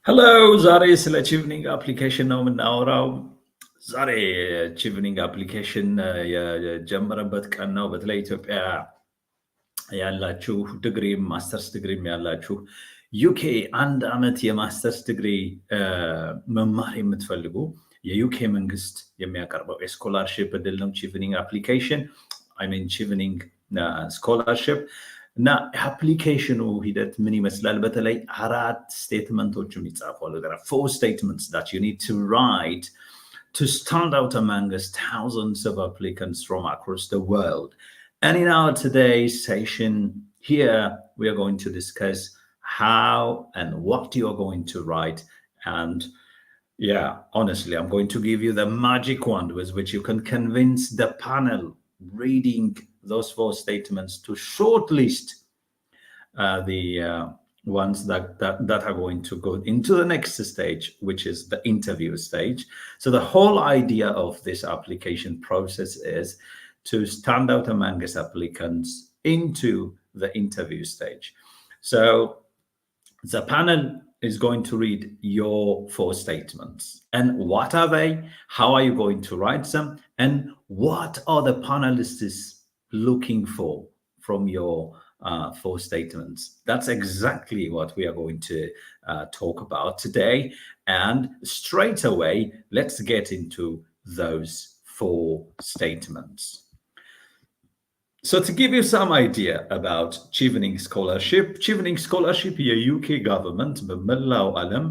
ሄሎ ዛሬ ስለ ቺቭኒንግ አፕሊኬሽን ነው የምናወራው። ዛሬ ቺቭኒንግ አፕሊኬሽን የጀመረበት ቀን ነው። በተለይ ኢትዮጵያ ያላችሁ ዲግሪም ማስተርስ ዲግሪም ያላችሁ ዩኬ 1 ዓመት የማስተርስ ዲግሪ መማር የምትፈልጉ የዩኬ መንግስት የሚያቀርበው የስኮላርሽፕ እድል ነው ቺቭኒንግ አፕሊኬሽን ቺቭኒንግ ስኮላርሽፕ። እና የአፕሊኬሽኑ ሂደት ምን ይመስላል? በተለይ 4 ስቴትመንቶችም ይጻፋሉ። there are 4 statements that you need to write to stand out among us thousands of applicants from across the world. And in our today's session here, we are going to discuss how and what you are going to write. And yeah, honestly, I'm going to give you the magic wand with which you can convince the panel reading those 4 statements to shortlist the ones that are going to go into the next stage, which is the interview stage. So the whole idea of this application process is to stand out among us applicants into the interview stage. So the panel is going to read your 4 statements. And what are they? How are you going to write them? And what are the panelists looking for from your 4 statements? That's exactly what we are going to talk about today. And straight away, let's get into those 4 statements. So to give you some idea about Chevening Scholarship, the UK government በመላው ዓለም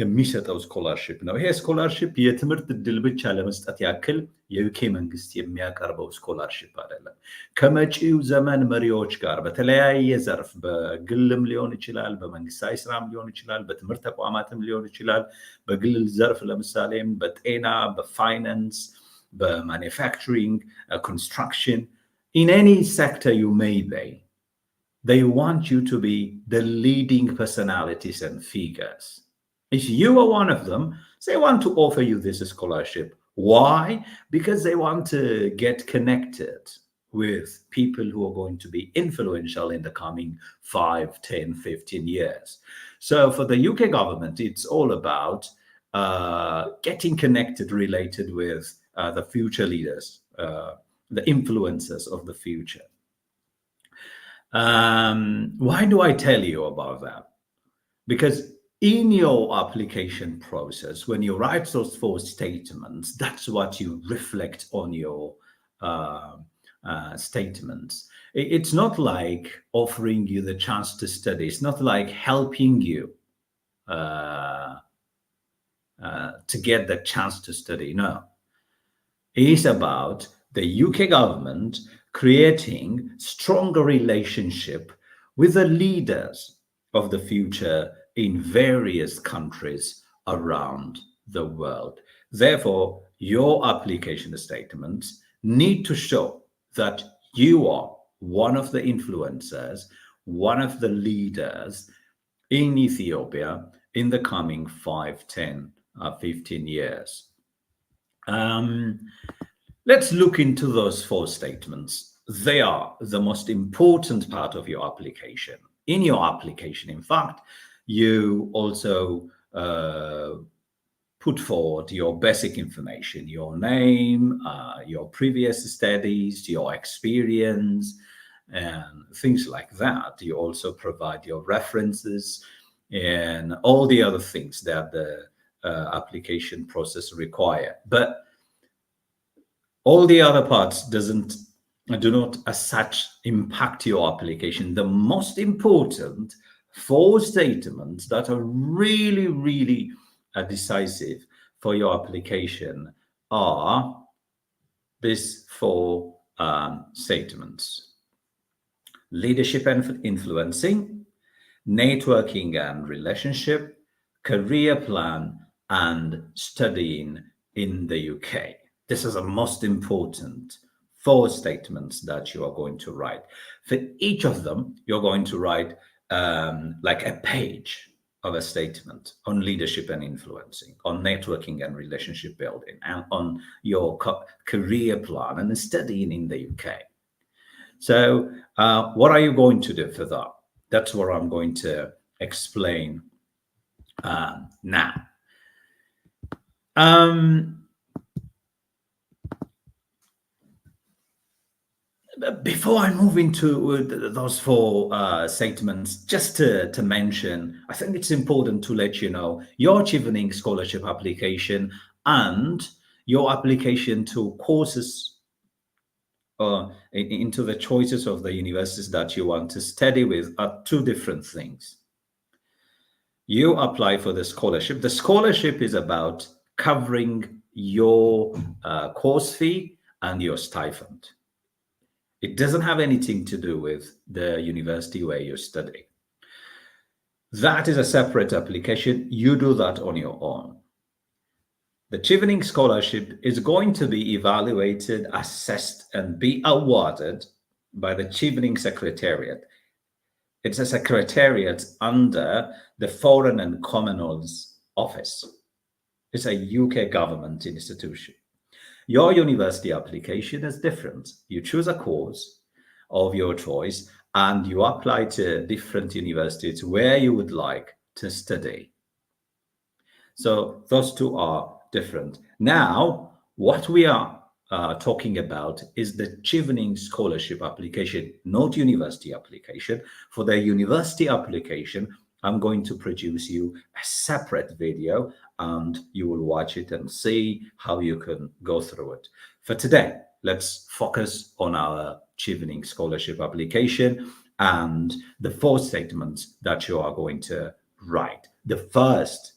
የሚሰጠው ስኮላርሽፕ ነው። ይሄ ስኮላርሽፕ የትምህርት እድል ብቻ ለመስጠት ያክል የዩኬ መንግስት የሚያቀርበው ስኮላርሽፕ አይደለም። ከመጪው ዘመን መሪዎች ጋር በተለያየ ዘርፍ በግልም ሊሆን ይችላል፣ በመንግስታዊ ስራም ሊሆን ይችላል፣ በትምህርት ተቋማትም ሊሆን ይችላል። በግል ዘርፍ ለምሳሌም በጤና፣ በፋይናንስ፣ በማኑፋክቸሪንግ፣ construction, in any sector you may be, they want you to be the leading personalities and figures. If you are one of them, they want to offer you this scholarship. Why? Because they want to get connected with people who are going to be influential in the coming 5, 10, 15 years. So for the UK government, it's all about getting connected, related with the future leaders, the influencers of the future. Why do I tell you about that? Because in your application process, when you write those 4 statements, that's what you reflect on your statements. It's not like offering you the chance to study. It's not like helping you to get the chance to study. No. It's about the UK government creating stronger relationship with the leaders of the future in various countries around the world. Therefore, your application statements need to show that you are one of the influencers, one of the leaders in Ethiopia in the coming 5, 10, 15 years. Let's look into those 4 statements. They are the most important part of your application. In your application, in fact, you also put forward your basic information, your name, your previous studies, your experience, and things like that. You also provide your references and all the other things that the application process require. But all the other parts do not as such impact your application. The most important 4 statements that are really, really decisive for your application are these 4 statements: leadership and influencing, networking and relationship, career plan, and studying in the UK. This is the most important 4 statements that you are going to write. For each of them, you're going to write like a page of a statement on leadership and influencing, on networking and relationship building, and on your career plan and studying in the UK. So what are you going to do for that? That's what I'm going to explain Now, um, before I move into those four statements, just to mention, I think it's important to let you know your Chevening Scholarship application and your application to courses into the choices of the universities that you want to study with are two different things. You apply for the scholarship. The scholarship is about covering your course fee and your stipend. It doesn't have anything to do with the university where you study. That is a separate application. You do that on your own. The Chevening Scholarship is going to be evaluated, assessed, and be awarded by the Chevening Secretariat. It's a secretariat under the Foreign and Commonwealth Office. It's a UK government institution. Your university application is different. You choose a course of your choice and you apply to different universities where you would like to study. So those two are different. Now, what we are talking about is the Chevening Scholarship application, not university application. For the university application, I'm going to produce you a separate video and you will watch it and see how you can go through it. For today, let's focus on our Chevening Scholarship application and the four statements that you are going to write. The first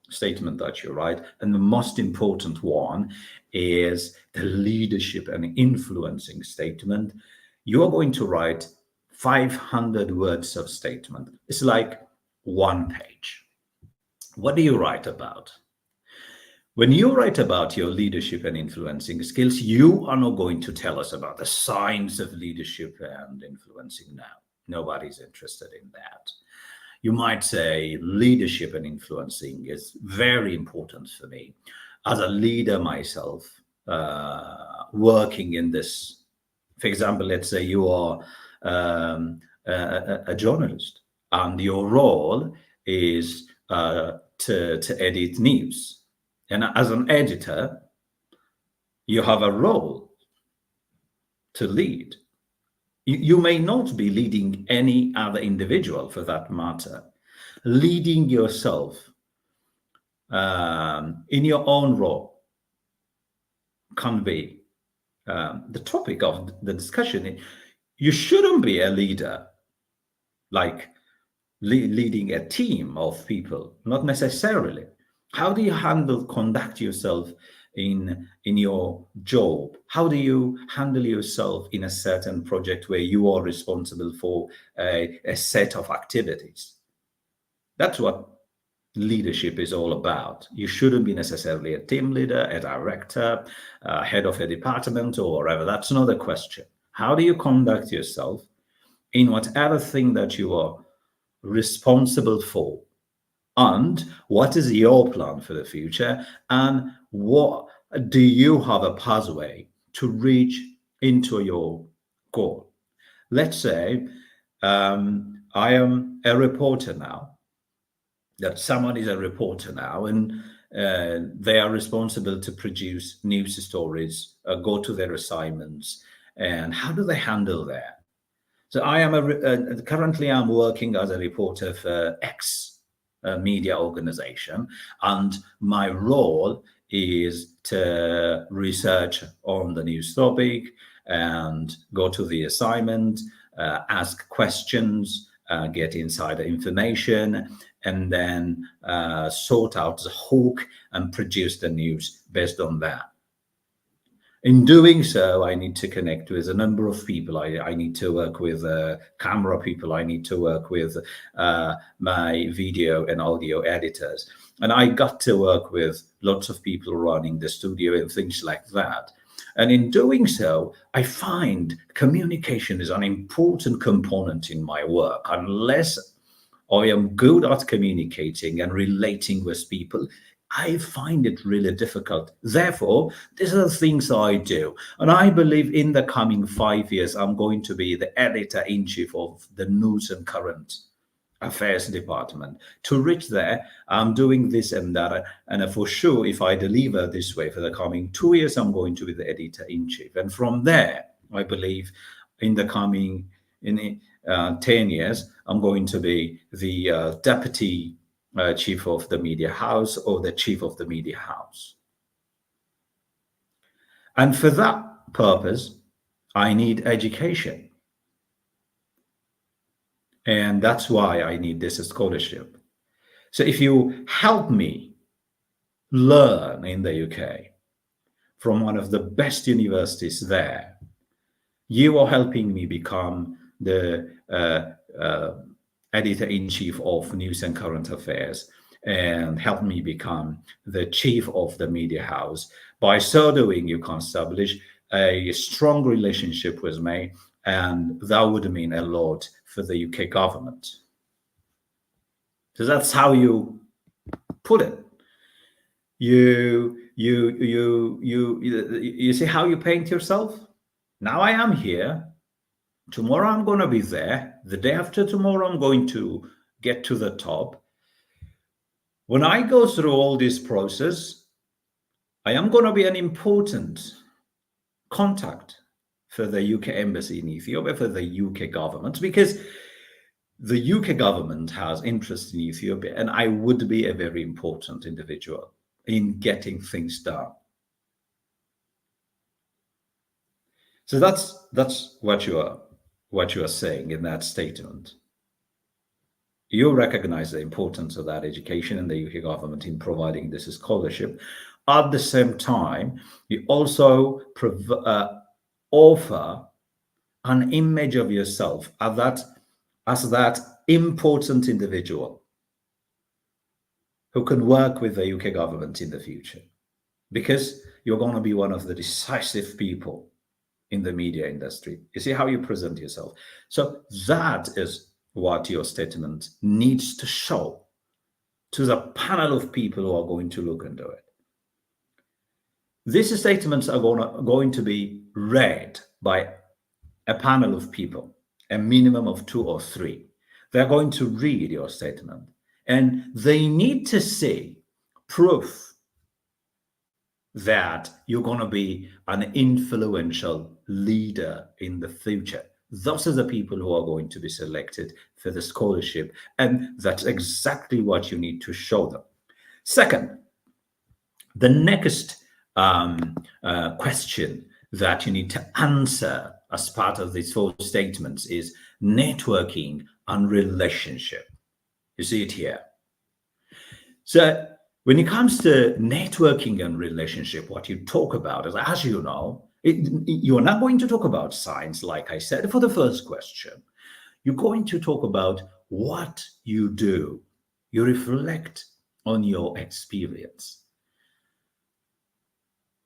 statement that you write, and the most important one, is the leadership and influencing statement. You're going to write 500 words of statement. It's like one page. What do you write about? When you write about your leadership and influencing skills, you are not going to tell us about the science of leadership and influencing now. Nobody's interested in that. You might say leadership and influencing is very important for me. As a leader myself, working in this, for example, let's say you are a journalist and your role is to edit news. And as an editor, you have a role to lead. You may not be leading any other individual for that matter. Leading yourself in your own role can be the topic of the discussion. You shouldn't be a leader, like leading a team of people, not necessarily. How do you conduct yourself in your job? How do you handle yourself in a certain project where you are responsible for a set of activities? That's what leadership is all about. You shouldn't be necessarily a team leader, a director, head of a department, or whatever. That's not the question. How do you conduct yourself in whatever thing that you are responsible for? And what is your plan for the future? And what do you have a pathway to reach into your goal? Let's say I am a reporter now, that someone is a reporter now, and they are responsible to produce news stories, go to their assignments, and how do they handle that? So I am currently I'm working as a reporter for X media organization, and my role is to research on the news topic and go to the assignment, ask questions, get insider information, and then sort out the hook and produce the news based on that. In doing so, I need to connect with a number of people. I need to work with camera people. I need to work with my video and audio editors. And I got to work with lots of people running the studio and things like that. And in doing so, I find communication is an important component in my work. Unless I am good at communicating and relating with people, I find it really difficult. Therefore, these are the things I do. And I believe in the coming 5 years, I'm going to be the editor-in-chief of the News and Current affairs department. To reach there, I'm doing this and that, and for sure, if I deliver this way for the coming 2 years, I'm going to be the editor-in-chief. And from there, I believe in the coming 10 years, I'm going to be the deputy chief of the media house or the chief of the media house. And for that purpose, I need education. And that's why I need this scholarship. So if you help me learn in the UK from one of the best universities there, you are helping me become the editor-in-chief of News and Current Affairs and help me become the chief of the media house. By so doing, you can establish a strong relationship with me, and that would mean a lot for the UK government. So that's how you put it. You see how you paint yourself? Now I am here. Tomorrow I'm going to be there. The day after tomorrow I'm going to get to the top. When I go through all this process, I am going to be an important contact for the UK embassy in Ethiopia, for the UK government, because the UK government has interest in Ethiopia, and I would be a very important individual in getting things done. So that's what you are saying in that statement. You recognize the importance of that education and the UK government in providing this scholarship. At the same time, you also offer an image of yourself as that important individual who can work with the UK government in the future, because you're going to be one of the decisive people in the media industry. You see how you present yourself. So that is what your statement needs to show to the panel of people who are going to look into it. These statements are going to be read by a panel of people, a minimum of 2 or 3. They're going to read your statement, and they need to see proof that you're going to be an influential leader in the future. Those are the people who are going to be selected for the scholarship, and that's exactly what you need to show them. Second, the next question that you need to answer as part of these 4 statements is networking and relationship. You see it here. So when it comes to networking and relationship, what you talk about is, as you know, you're not going to talk about science, like I said, for the first question. You're going to talk about what you do. You reflect on your experience.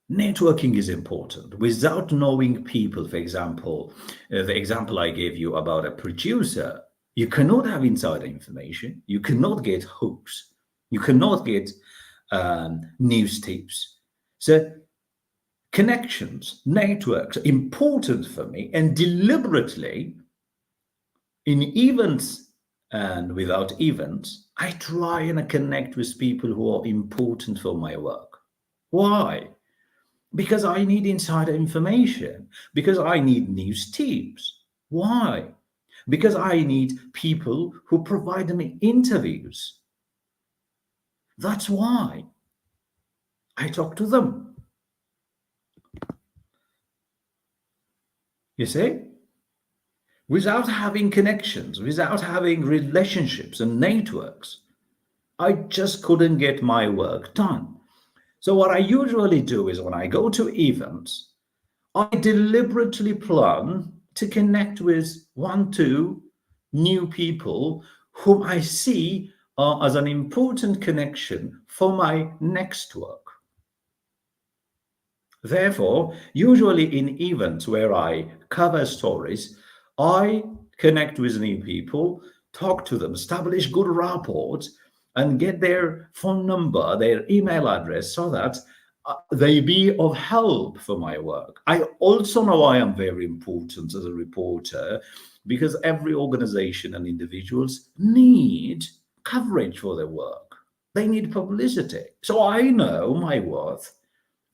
Networking is important. Without knowing people, for example, the example I gave you about a producer, you cannot have insider information. You cannot get hooks. You cannot get news tips. So connections, networks are important for me, and deliberately in events and without events, I try and connect with people who are important for my work. Why? Because I need insider information, because I need news tips. Why? Because I need people who provide me interviews. That's why I talk to them. You see? Without having connections, without having relationships and networks, I just couldn't get my work done. So what I usually do is when I go to events, I deliberately plan to connect with 1, 2 new people whom I see as an important connection for my next work. Therefore, usually in events where I cover stories, I connect with new people, talk to them, establish good rapport, and get their phone number, their email address, so that they be of help for my work. I also know I am very important as a reporter because every organization and individuals need coverage for their work. They need publicity. So I know my worth.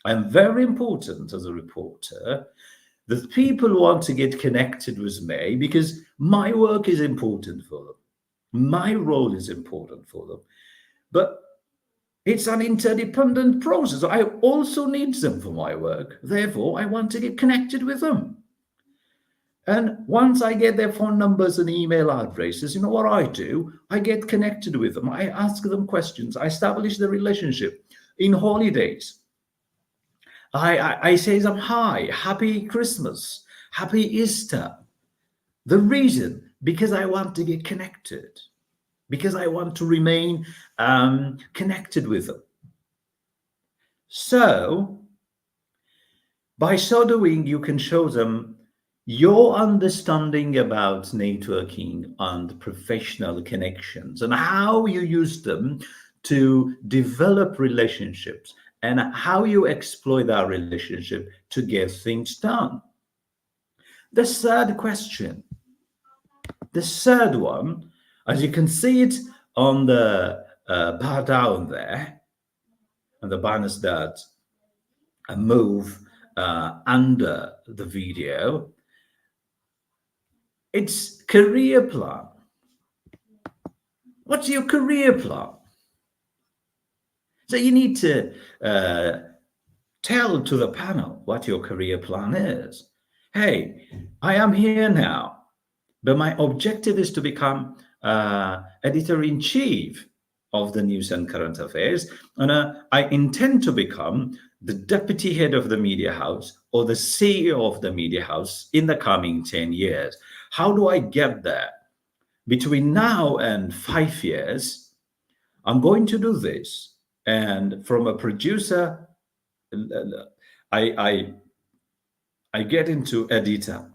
I'm very important as a reporter. The people want to get connected with me because my work is important for them. My role is important for them. But it's an interdependent process. I also need them for my work. Therefore, I want to get connected with them. And once I get their phone numbers and email addresses, you know what I do? I get connected with them. I ask them questions. I establish the relationship. In holidays, I say to them, hi, happy Christmas, happy Easter. The reason, because I want to get connected, because I want to remain connected with them. So, by so doing, you can show them your understanding about networking and professional connections and how you use them to develop relationships and how you exploit that relationship to get things done. The third question, the third one, as you can see it on the bar down there, and the banners that move under the video, it's career plan. What's your career plan? So you need to tell to the panel what your career plan is. Hey, I am here now, but my objective is to become editor-in-chief of the News and Current Affairs, and I intend to become the deputy head of the media house or the CEO of the media house in the coming 10 years. How do I get there? Between now and 5 years, I'm going to do this. And from a producer, I get into editor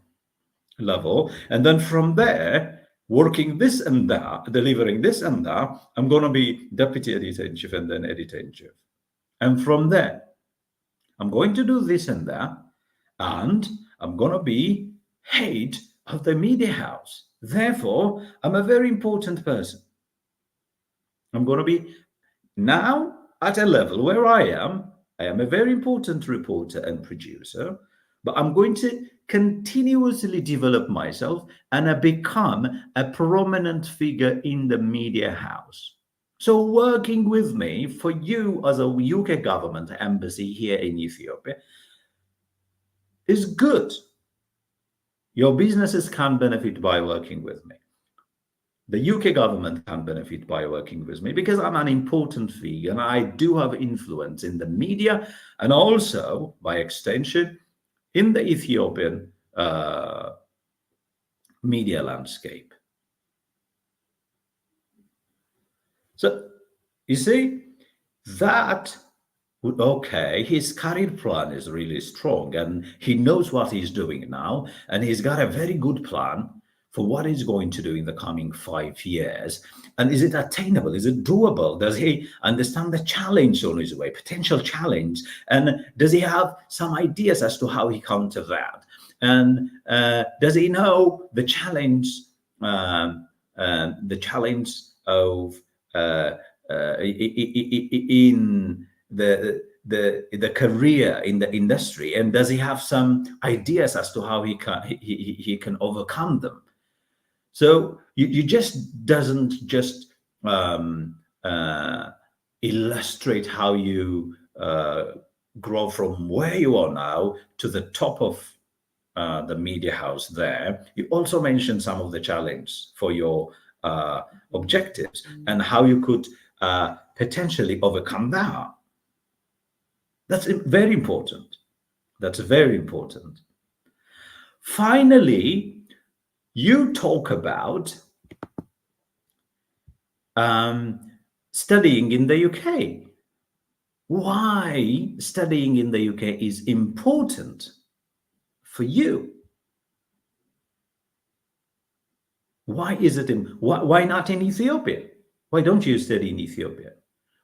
level. And then from there, working this and that, delivering this and that, I'm going to be deputy editor-in-chief and then editor-in-chief. And from there, I'm going to do this and that, and I'm going to be head of the media house. Therefore, I'm a very important person. I'm going to be now at a level where I am a very important reporter and producer, but I'm going to continuously develop myself and become a prominent figure in the media house. So working with me for you as a UK government embassy here in Ethiopia is good. Your businesses can benefit by working with me. The UK government can benefit by working with me because I'm an important figure and I do have influence in the media and also, by extension, in the Ethiopian media landscape. So, you see, that would, okay, his career plan is really strong and he knows what he's doing now, and he's got a very good plan for what he's going to do in the coming 5 years. And is it attainable? Is it doable? Does he understand the challenge on his way, potential challenge? And does he have some ideas as to how he counter that? And does he know the challenge of in the career in the industry, and does he have some ideas as to how he can overcome them? So you just doesn't just illustrate how you grow from where you are now to the top of the media house there. You also mentioned some of the challenges for your objectives and how you could potentially overcome that. That's very important. That's very important. Finally, you talk about studying in the UK. Why studying in the UK is important for you. Why is it why not in Ethiopia? Why don't you study in Ethiopia?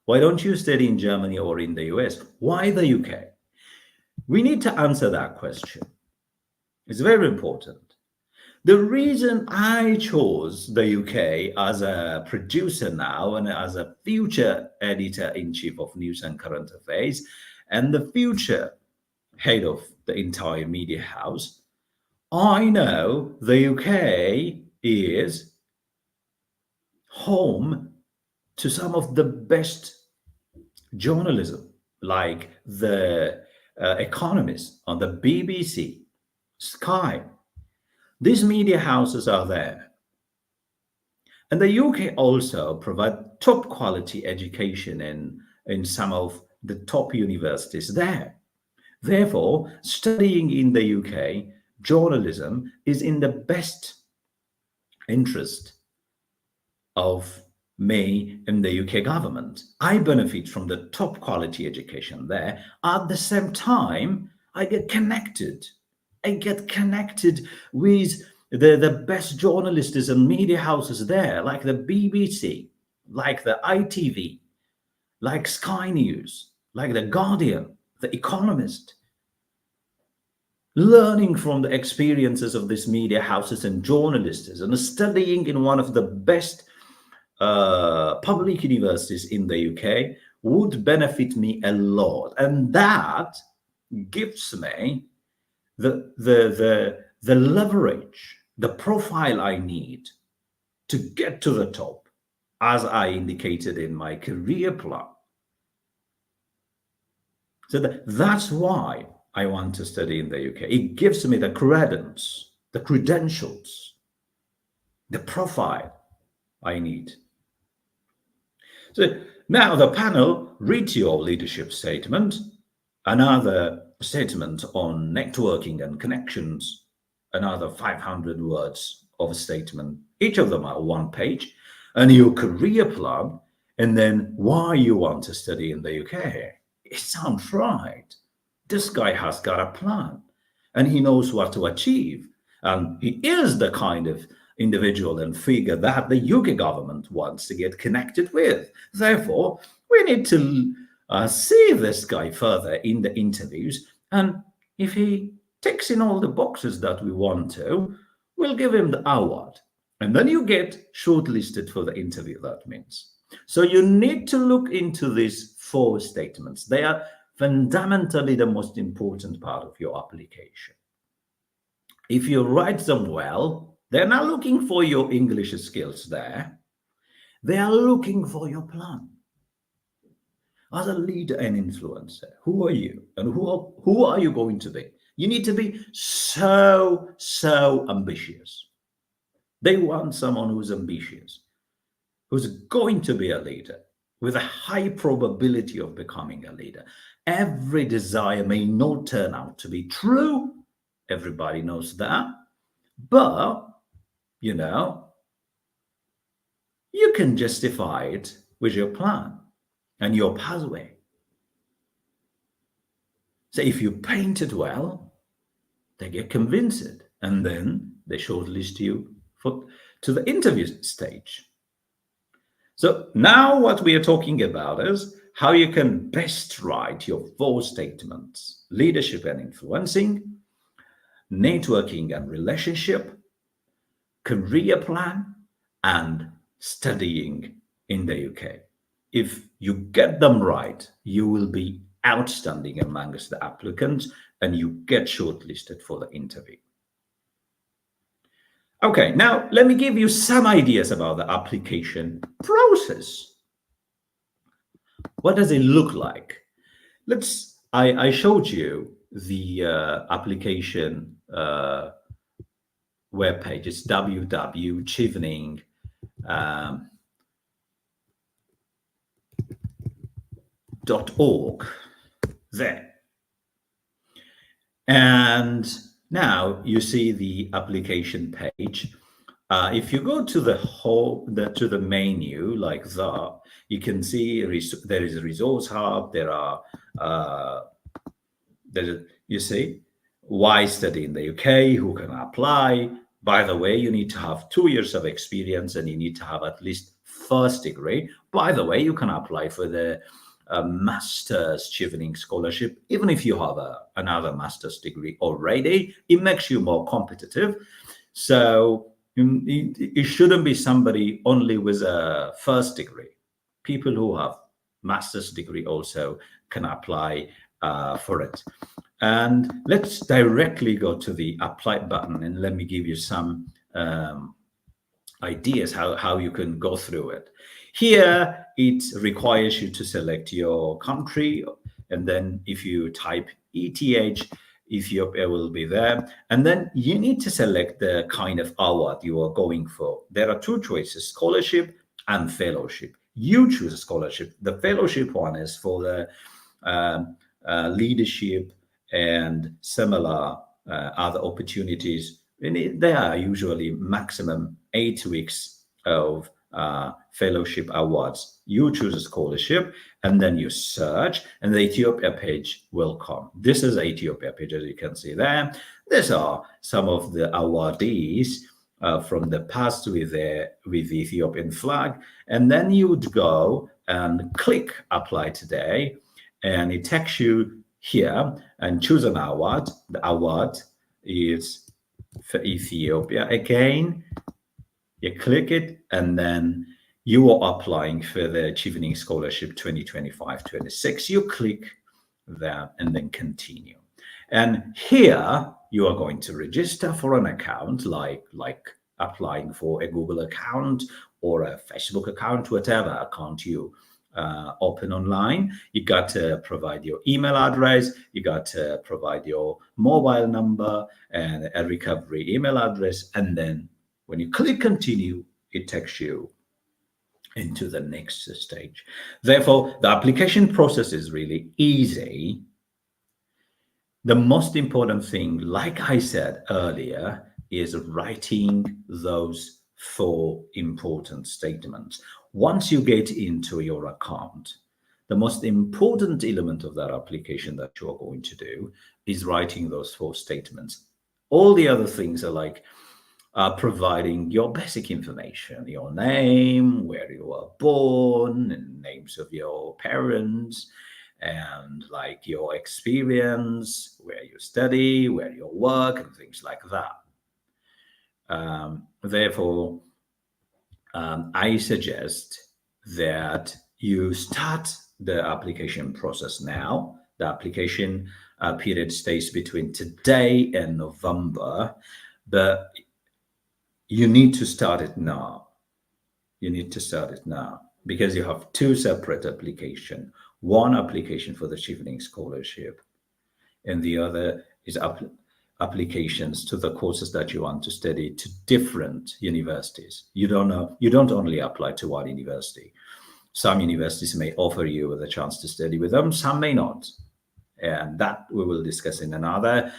Why don't you study in Germany or in the US? Why the UK? We need to answer that question. It's very important. The reason I chose the UK as a producer now and as a future editor-in-chief of News and Current Affairs and the future head of the entire media house, I know the UK is home to some of the best journalism, like the Economist on the BBC, Sky. These media houses are there. And the UK also provide top quality education in some of the top universities there. Therefore, studying in the UK, journalism is in the best interest of me and the UK government. I benefit from the top quality education there. At the same time, I get connected. I get connected with the best journalists and media houses there, like the BBC, like the ITV, like Sky News, like the Guardian, the Economist. Learning from the experiences of these media houses and journalists and studying in one of the best public universities in the UK would benefit me a lot, and that gives me the leverage, the profile I need to get to the top, as I indicated in my career plan. So that's why I want to study in the UK. It gives me the credence, the credentials, the profile I need. So now the panel reads your leadership statement, another statement on networking and connections, another 500 words of a statement. Each of them are one page, and your career plan, and then why you want to study in the UK. It sounds right. This guy has got a plan, and he knows what to achieve. And he is the kind of individual and figure that the UK government wants to get connected with. Therefore, we need to see this guy further in the interviews. And if he ticks in all the boxes that we want to, we'll give him the award. And then you get shortlisted for the interview, that means. So you need to look into these 4 statements. They are fundamentally the most important part of your application. If you write them well, they're not looking for your English skills there. They are looking for your plan. As a leader and influencer, who are you? And who are you going to be? You need to be so ambitious. They want someone who's ambitious, who's going to be a leader with a high probability of becoming a leader. Every desire may not turn out to be true. Everybody knows that. But, you can justify it with your plan and your pathway. So if you paint it well, they get convinced, and then they shortlist you to the interview stage. So now what we are talking about is how you can best write your 4 statements: leadership and influencing, networking and relationship, career plan, and studying in the UK. If you get them right, you will be outstanding amongst the applicants and you get shortlisted for the interview. Okay, now let me give you some ideas about the application process. What does it look like? I showed you the application web page. It's www.chevening.org there. And now you see the application page. If you go to the menu like that, you can see there is a resource hub. There are you see why study in the UK, who can apply. By the way, you need to have 2 years of experience and you need to have at least first degree. By the way, you can apply for the master's Chevening Scholarship. Even if you have another master's degree already, it makes you more competitive. So it shouldn't be somebody only with a first degree. People who have master's degree also can apply for it. And let's directly go to the apply button, and let me give you some ideas how you can go through it. Here, it requires you to select your country, and then if you type ETH, Ethiopia will be there. And then you need to select the kind of award you are going for. There are two choices, scholarship and fellowship. You choose a scholarship. The fellowship one is for the leadership and similar other opportunities. And they are usually maximum 8 weeks of fellowship awards. You choose a scholarship, and then you search, and the Ethiopia page will come. This is the Ethiopia page, as you can see there. These are some of the awardees from the past with the Ethiopian flag. And then you would go and click apply today, and it takes you here and choose an award. The award is for Ethiopia again. You click it, and then you are applying for the Chevening Scholarship 2025-26. You click that and then continue. And here you are going to register for an account, like applying for a Google account or a Facebook account, whatever account you open online. You got to provide your email address, you got to provide your mobile number and a recovery email address, and then when you click continue, it takes you into the next stage. Therefore, the application process is really easy. The most important thing, like I said earlier, is writing those 4 important statements. Once you get into your account, the most important element of that application that you are going to do is writing those 4 statements. All the other things are like providing your basic information, your name, where you were born, and names of your parents, and like your experience, where you study, where you work, and things like that. Therefore, I suggest that you start the application process now. The application period stays between today and November, but you need to start it now. You need to start it now because you have 2 separate applications. One application for the Chevening Scholarship, and the other is applications to the courses that you want to study to different universities. You don't only apply to one university. Some universities may offer you the chance to study with them, some may not. And that we will discuss in another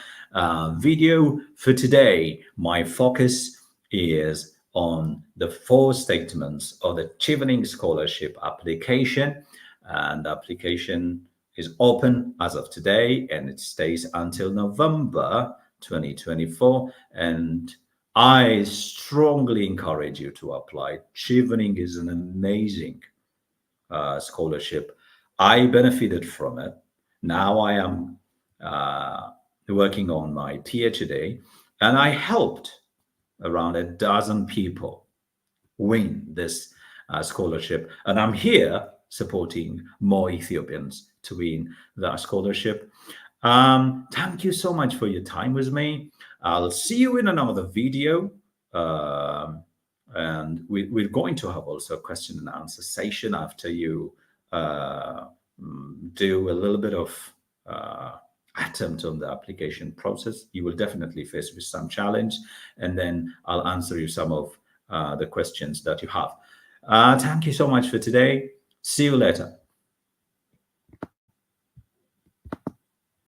video. For today, my focus is on the 4 statements of the Chevening Scholarship application. And the application is open as of today, and it stays until November 2024. And I strongly encourage you to apply. Chevening is an amazing scholarship. I benefited from it. Now I am working on my PhD, and I helped around a dozen people win this scholarship. And I'm here supporting more Ethiopians to win that scholarship. Thank you so much for your time with me. I'll see you in another video. And we're going to have also a question and answer session after you do a little bit of attempt on the application process. You will definitely face with some challenge, and then I'll answer you some of the questions that you have. Thank you so much for today. See you later.